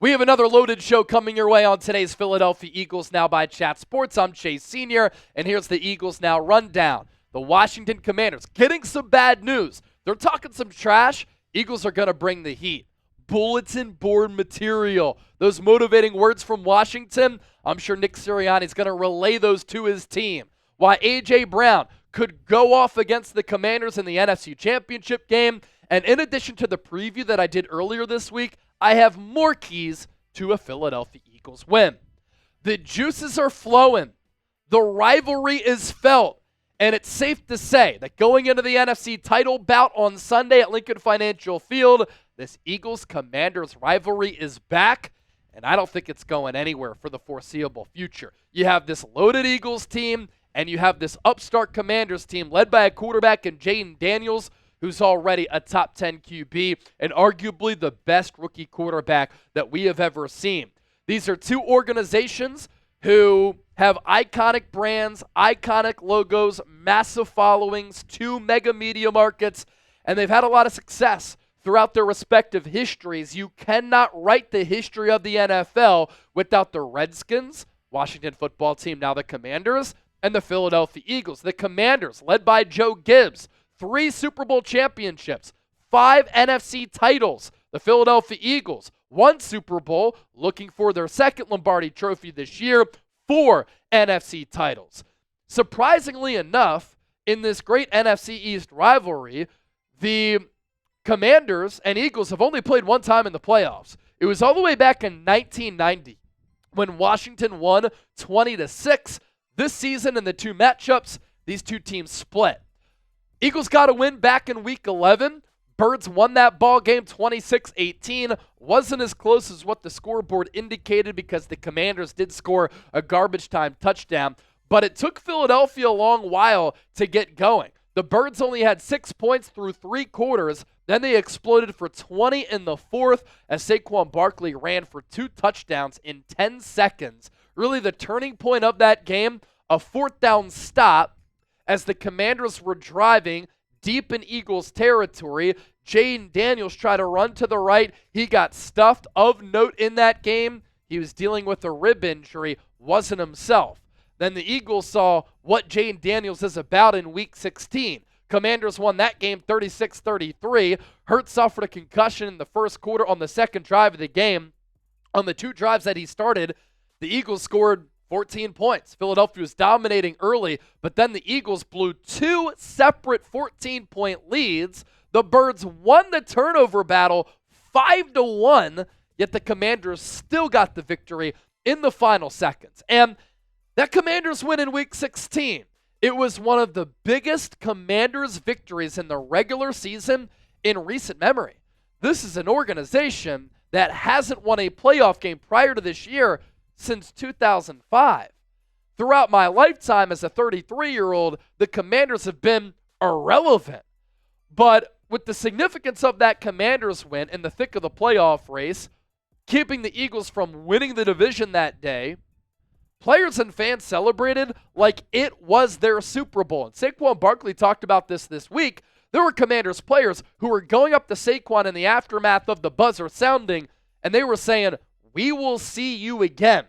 We have another loaded show coming your way on today's Philadelphia Eagles Now by Chat Sports. I'm Chase Sr., and here's the Eagles Now rundown. The Washington Commanders getting some bad news. They're talking some trash. Eagles are going to bring the heat. Bulletin board material. Those motivating words from Washington, I'm sure Nick Sirianni is going to relay those to his team. Why A.J. Brown could go off against the Commanders in the NFC Championship game. And in addition to the preview that I did earlier this week, I have more keys to a Philadelphia Eagles win. The juices are flowing. The rivalry is felt. And it's safe to say that going into the NFC title bout on Sunday at Lincoln Financial Field, this Eagles-Commanders rivalry is back, and I don't think it's going anywhere for the foreseeable future. You have this loaded Eagles team, and you have this upstart Commanders team led by a quarterback in Jalen Daniels, who's already a top 10 QB and arguably the best rookie quarterback that we have ever seen. These are two organizations who have iconic brands, iconic logos, massive followings, two mega media markets, and they've had a lot of success throughout their respective histories. You cannot write the history of the NFL without the Redskins, Washington football team, now the Commanders, and the Philadelphia Eagles. The Commanders, led by Joe Gibbs, 3 Super Bowl championships, 5 NFC titles. The Philadelphia Eagles, 1 Super Bowl, looking for their second Lombardi trophy this year, 4 NFC titles. Surprisingly enough, in this great NFC East rivalry, the Commanders and Eagles have only played one time in the playoffs. It was all the way back in 1990 when Washington won 20-6. This season in the two matchups, these two teams split. Eagles got a win back in Week 11. Birds won that ball game 26-18. Wasn't as close as what the scoreboard indicated because the Commanders did score a garbage time touchdown. But it took Philadelphia a long while to get going. The Birds only had 6 points through 3 quarters. Then they exploded for 20 in the fourth as Saquon Barkley ran for 2 touchdowns in 10 seconds. Really the turning point of that game, a 4th down stop as the Commanders were driving deep in Eagles territory. Jalen Daniels tried to run to the right. He got stuffed. Of note in that game, he was dealing with a rib injury, wasn't himself. Then the Eagles saw what Jalen Daniels is about in Week 16. Commanders won that game 36-33. Hurts suffered a concussion in the first quarter on the second drive of the game. On the 2 drives that he started, the Eagles scored 14 points. Philadelphia was dominating early, but then the Eagles blew 2 separate 14-point leads. The Birds won the turnover battle 5-1, yet the Commanders still got the victory in the final seconds. And that Commanders win in Week 16, it was one of the biggest Commanders victories in the regular season in recent memory. This is an organization that hasn't won a playoff game prior to this year since 2005. Throughout my lifetime as a 33-year-old, the Commanders have been irrelevant. But with the significance of that Commanders win in the thick of the playoff race, keeping the Eagles from winning the division that day, players and fans celebrated like it was their Super Bowl. And Saquon Barkley talked about this week. There were Commanders players who were going up to Saquon in the aftermath of the buzzer sounding, and they were saying, "We will see you again."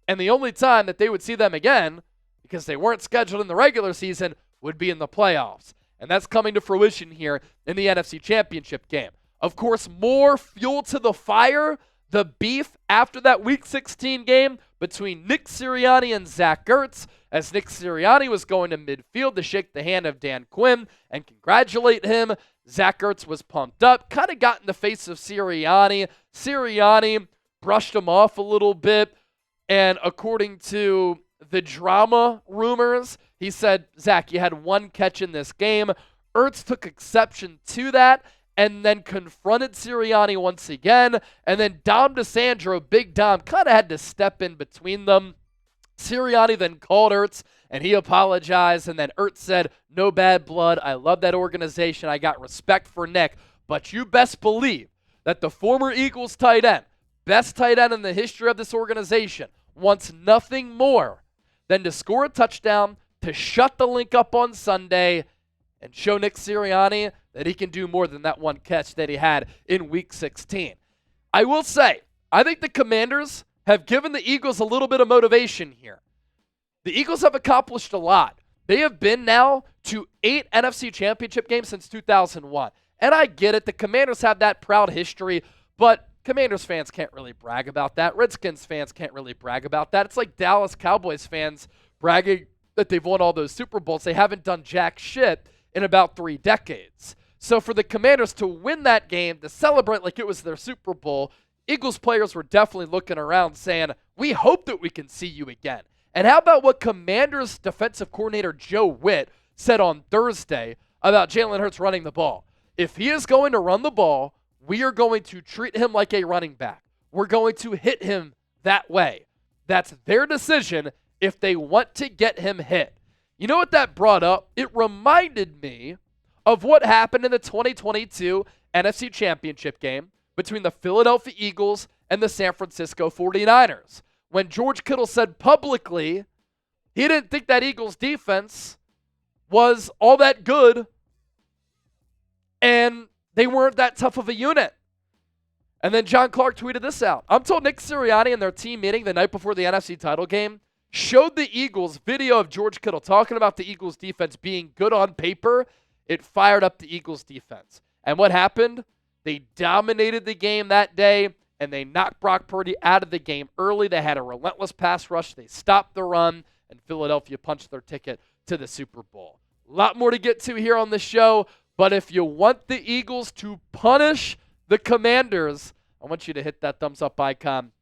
And the only time that they would see them again, because they weren't scheduled in the regular season, would be in the playoffs. And that's coming to fruition here in the NFC Championship game. Of course, more fuel to the fire, the beef after that Week 16 game between Nick Sirianni and Zach Ertz, as Nick Sirianni was going to midfield to shake the hand of Dan Quinn and congratulate him. Zach Ertz was pumped up, kind of got in the face of Sirianni. Sirianni brushed him off a little bit, and according to the drama rumors, he said, "Zach, you had 1 catch in this game." Ertz took exception to that and then confronted Sirianni once again, and then Dom DeSandro, Big Dom, kind of had to step in between them. Sirianni then called Ertz, and he apologized, and then Ertz said, "No bad blood. I love that organization. I got respect for Nick, but you best believe that the former Eagles tight end, best tight end in the history of this organization, wants nothing more than to score a touchdown, to shut the link up on Sunday, and show Nick Sirianni that he can do more than that 1 catch that he had in Week 16. I will say, I think the Commanders have given the Eagles a little bit of motivation here. The Eagles have accomplished a lot. They have been now to 8 NFC championship games since 2001. And I get it. The Commanders have that proud history, but Commanders fans can't really brag about that. Redskins fans can't really brag about that. It's like Dallas Cowboys fans bragging that they've won all those Super Bowls. They haven't done jack shit in about 3 decades. So for the Commanders to win that game, to celebrate like it was their Super Bowl, Eagles players were definitely looking around saying, we hope that we can see you again. And how about what Commanders defensive coordinator Joe Witt said on Thursday about Jalen Hurts running the ball? If he is going to run the ball, we are going to treat him like a running back. We're going to hit him that way. That's their decision if they want to get him hit. You know what that brought up? It reminded me of what happened in the 2022 NFC Championship game between the Philadelphia Eagles and the San Francisco 49ers. When George Kittle said publicly he didn't think that Eagles defense was all that good and they weren't that tough of a unit. And then John Clark tweeted this out. I'm told Nick Sirianni and their team meeting the night before the NFC title game showed the Eagles video of George Kittle talking about the Eagles defense being good on paper. It fired up the Eagles defense. And what happened? They dominated the game that day, and they knocked Brock Purdy out of the game early. They had a relentless pass rush. They stopped the run, and Philadelphia punched their ticket to the Super Bowl. A lot more to get to here on the show, but if you want the Eagles to punish the Commanders, I want you to hit that thumbs up icon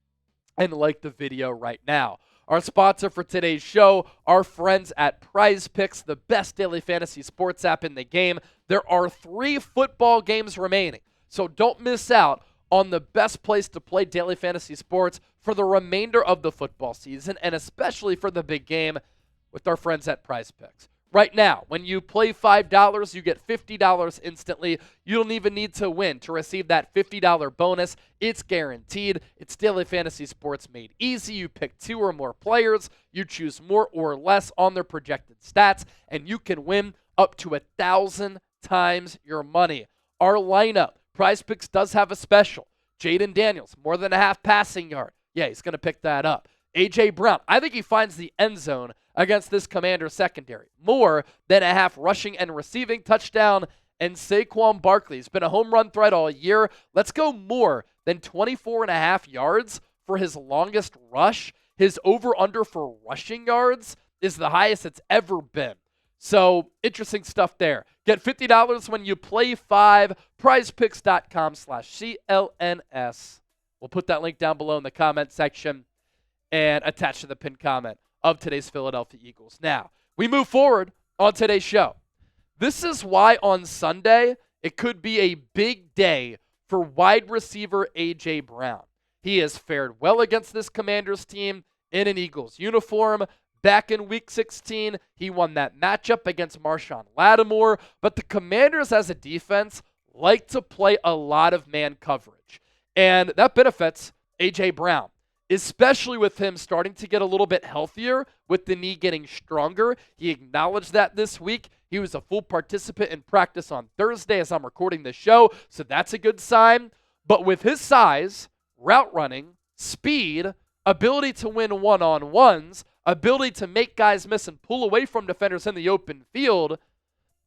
and like the video right now. Our sponsor for today's show, our friends at Prize Picks, the best daily fantasy sports app in the game. There are 3 football games remaining, so don't miss out on the best place to play daily fantasy sports for the remainder of the football season, and especially for the big game with our friends at Prize Picks. Right now, when you play $5, you get $50 instantly. You don't even need to win to receive that $50 bonus. It's guaranteed. It's daily fantasy sports made easy. You pick 2 or more players. You choose more or less on their projected stats, and you can win up to 1,000 times your money. Our lineup, Prize Picks does have a special. Jaden Daniels, more than a half passing yard. Yeah, he's going to pick that up. A.J. Brown, I think he finds the end zone against this Commander secondary. More than a half rushing and receiving touchdown. And Saquon Barkley has been a home run threat all year. Let's go more than 24.5 yards for his longest rush. His over-under for rushing yards is the highest it's ever been. So, interesting stuff there. Get $50 when you play 5. PrizePicks.com/CLNS. We'll put that link down below in the comment section and attach to the pinned comment of today's Philadelphia Eagles. Now, we move forward on today's show. This is why on Sunday, it could be a big day for wide receiver A.J. Brown. He has fared well against this Commanders team in an Eagles uniform. Back in Week 16, he won that matchup against Marshawn Lattimore, but the Commanders as a defense like to play a lot of man coverage, and that benefits A.J. Brown, especially with him starting to get a little bit healthier, with the knee getting stronger. He acknowledged that this week. He was a full participant in practice on Thursday as I'm recording this show, so that's a good sign. But with his size, route running, speed, ability to win one-on-ones, ability to make guys miss and pull away from defenders in the open field,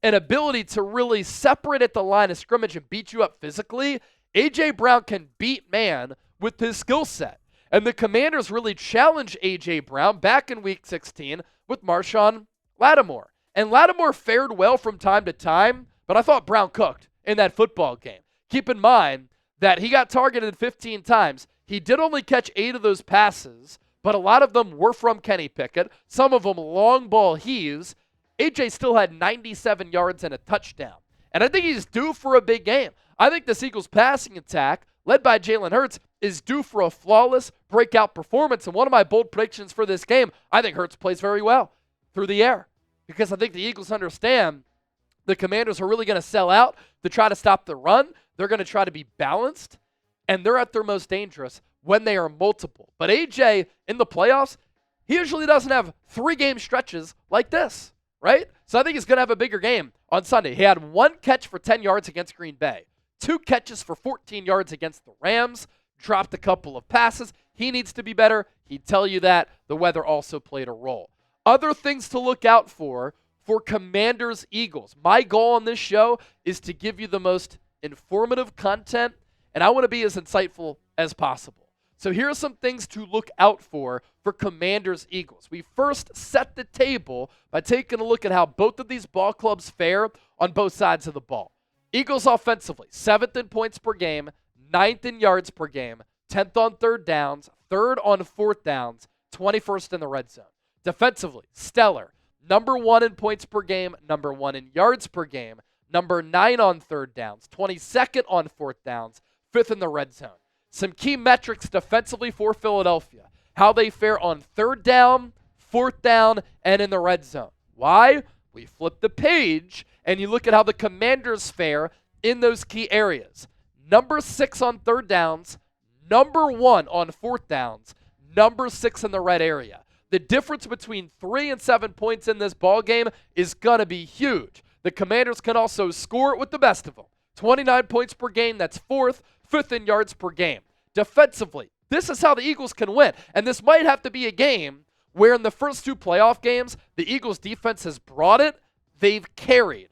and ability to really separate at the line of scrimmage and beat you up physically, A.J. Brown can beat man with his skill set. And the Commanders really challenged A.J. Brown back in Week 16 with Marshawn Lattimore. And Lattimore fared well from time to time, but I thought Brown cooked in that football game. Keep in mind that he got targeted 15 times. He did only catch 8 of those passes, but a lot of them were from Kenny Pickett. Some of them long ball heaves. A.J. still had 97 yards and a touchdown. And I think he's due for a big game. I think this Eagles passing attack, led by Jalen Hurts, is due for a flawless breakout performance. And one of my bold predictions for this game, I think Hurts plays very well through the air, because I think the Eagles understand the Commanders are really going to sell out to try to stop the run. They're going to try to be balanced, and they're at their most dangerous when they are multiple. But A.J. in the playoffs, he usually doesn't have 3-game stretches like this, right? So I think he's going to have a bigger game on Sunday. He had 1 catch for 10 yards against Green Bay, 2 catches for 14 yards against the Rams. dropped a couple of passes. He needs to be better. He'd tell you that. The weather also played a role. Other things to look out for Commanders-Eagles. My goal on this show is to give you the most informative content, and I want to be as insightful as possible. So here are some things to look out for Commanders-Eagles. We first set the table by taking a look at how both of these ball clubs fare on both sides of the ball. Eagles offensively, 7th in points per game, 9th in yards per game, 10th on third downs, 3rd on fourth downs, 21st in the red zone. Defensively, stellar. Number 1 in points per game, number 1 in yards per game, number 9 on third downs, 22nd on fourth downs, 5th in the red zone. Some key metrics defensively for Philadelphia. How they fare on third down, fourth down, and in the red zone. Why? We flip the page, and you look at how the Commanders fare in those key areas. Number 6 on third downs, number 1 on fourth downs, number 6 in the red area. The difference between 3 and 7 points in this ball game is going to be huge. The Commanders can also score it with the best of them. 29 points per game, that's 4th, 5th in yards per game. Defensively, this is how the Eagles can win. And this might have to be a game where in the first 2 playoff games, the Eagles defense has brought it, they've carried.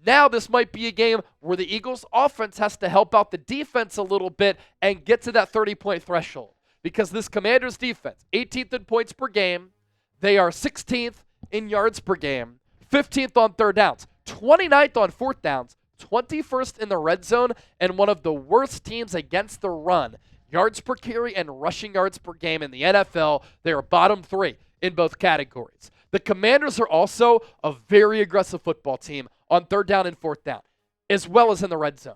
Now this might be a game where the Eagles offense has to help out the defense a little bit and get to that 30-point threshold. Because this Commanders defense, 18th in points per game, they are 16th in yards per game, 15th on third downs, 29th on fourth downs, 21st in the red zone, and one of the worst teams against the run. Yards per carry and rushing yards per game in the NFL, they are bottom 3 in both categories. The Commanders are also a very aggressive football team on third down and fourth down, as well as in the red zone.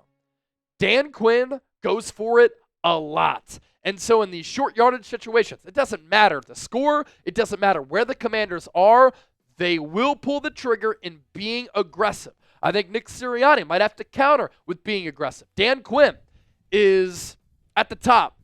Dan Quinn goes for it a lot. And so in these short yardage situations, it doesn't matter the score, it doesn't matter where the Commanders are, they will pull the trigger in being aggressive. I think Nick Sirianni might have to counter with being aggressive. Dan Quinn is at the top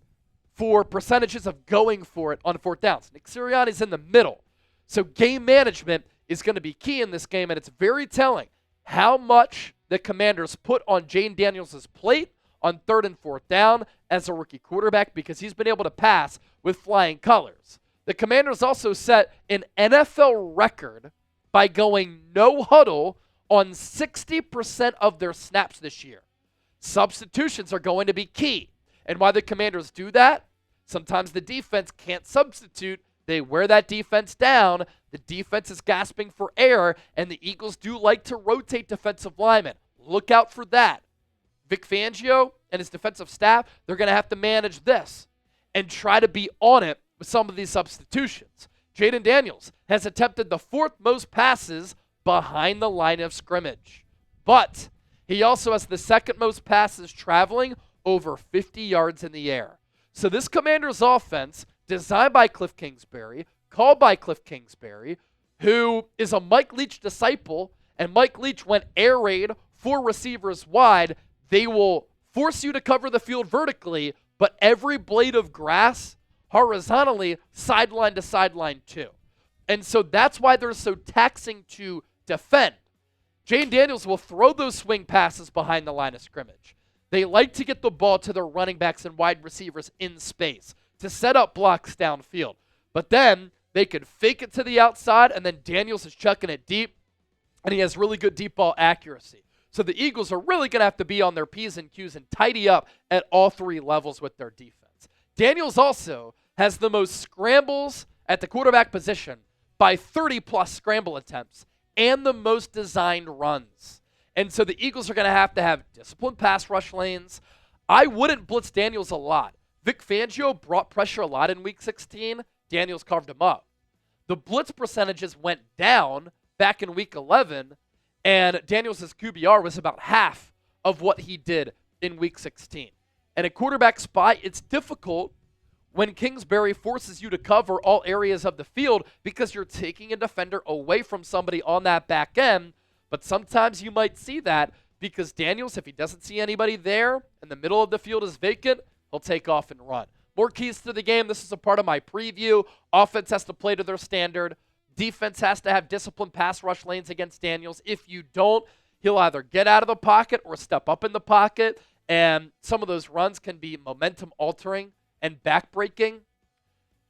for percentages of going for it on fourth downs. Nick Sirianni's in the middle. So game management is going to be key in this game, and it's very telling how much the Commanders put on Jayden Daniels' plate on third and fourth down as a rookie quarterback because he's been able to pass with flying colors. The Commanders also set an NFL record by going no huddle on 60% of their snaps this year. Substitutions are going to be key. And why the Commanders do that? Sometimes the defense can't substitute. They wear that defense down. The defense is gasping for air, and the Eagles do like to rotate defensive linemen. Look out for that. Vic Fangio and his defensive staff, they're going to have to manage this and try to be on it with some of these substitutions. Jayden Daniels has attempted the 4th most passes behind the line of scrimmage. But he also has the 2nd most passes traveling over 50 yards in the air. So this Commanders offense, designed by Cliff Kingsbury, called by Cliff Kingsbury, who is a Mike Leach disciple, and Mike Leach went air raid 4 receivers wide. They will force you to cover the field vertically, but every blade of grass horizontally, sideline to sideline too. And so that's why they're so taxing to defend. Jayden Daniels will throw those swing passes behind the line of scrimmage. They like to get the ball to their running backs and wide receivers in space to set up blocks downfield. But then they could fake it to the outside, and then Daniels is chucking it deep, and he has really good deep ball accuracy. So the Eagles are really going to have to be on their P's and Q's and tidy up at all 3 levels with their defense. Daniels also has the most scrambles at the quarterback position by 30-plus scramble attempts and the most designed runs. And so the Eagles are going to have disciplined pass rush lanes. I wouldn't blitz Daniels a lot. Vic Fangio brought pressure a lot in Week 16. Daniels carved him up. The blitz percentages went down back in Week 11, and Daniels' QBR was about half of what he did in Week 16. And at quarterback spot, it's difficult when Kingsbury forces you to cover all areas of the field because you're taking a defender away from somebody on that back end. But sometimes you might see that because Daniels, if he doesn't see anybody there and the middle of the field is vacant, he'll take off and run. More keys to the game. This is a part of my preview. Offense has to play to their standard. Defense has to have disciplined pass rush lanes against Daniels. If you don't, he'll either get out of the pocket or step up in the pocket. And some of those runs can be momentum altering and backbreaking.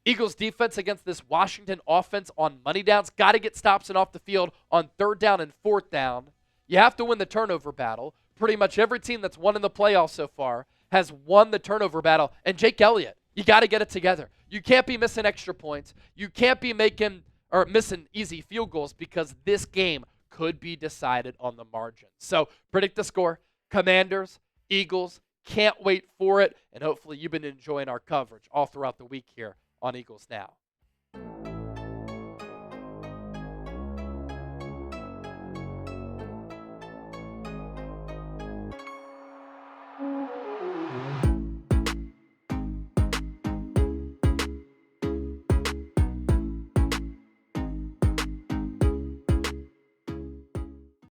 Eagles defense against this Washington offense on money downs. Got to get stops and off the field on 3rd down and 4th down. You have to win the turnover battle. Pretty much every team that's won in the playoffs so far has won the turnover battle. And Jake Elliott, you got to get it together. You can't be missing extra points. You can't be missing easy field goals because this game could be decided on the margin. So predict the score. Commanders, Eagles, can't wait for it. And hopefully you've been enjoying our coverage all throughout the week here on Eagles Now.